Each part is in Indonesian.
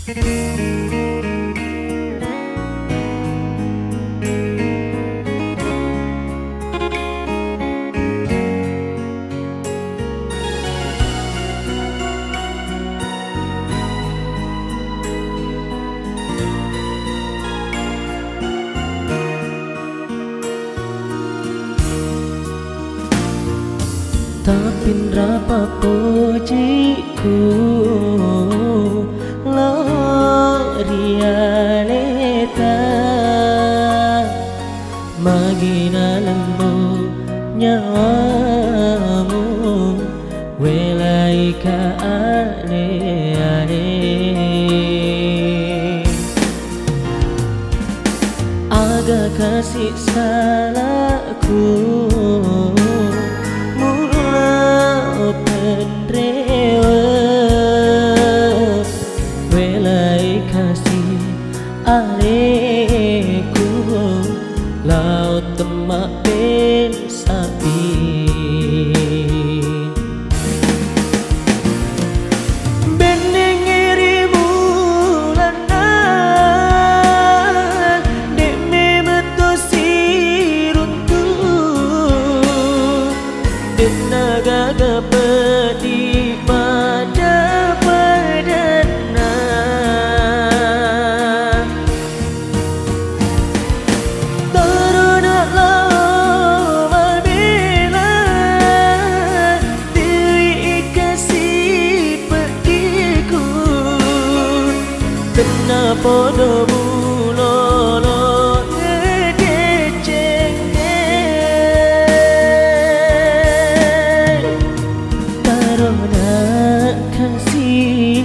Tapi rapa pojiku lo rialeta magina lembu nyawamu welai ka ale ale agak kasih salahku aleku laut temak ben sapi beneng ngirimu lanan dek me metusi runtuh dek naga gapeti pada padana podo mulolo ngedecenge karena kasih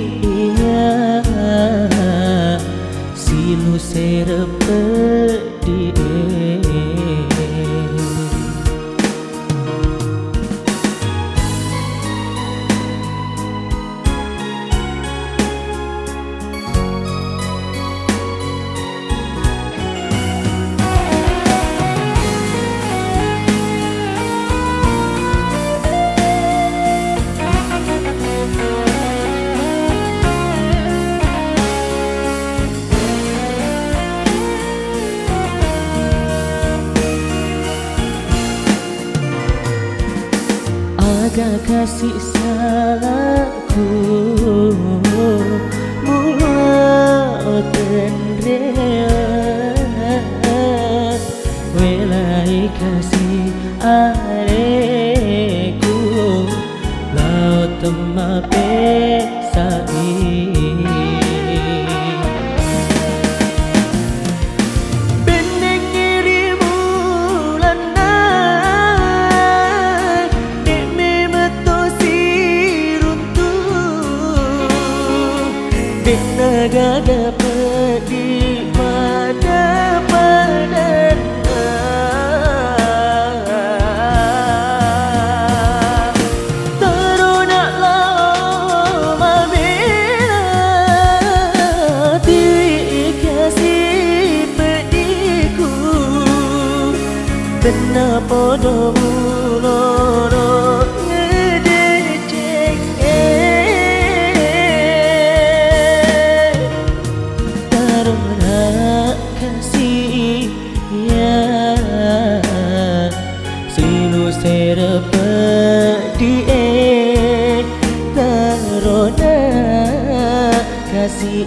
silu serepe agak kasih salahku mulut tendean welai kasih aleku laut temak pesai naga dapat di pada padana teronaklah mamela diri kasih pediku benar podo muloro serepe die tarona kasih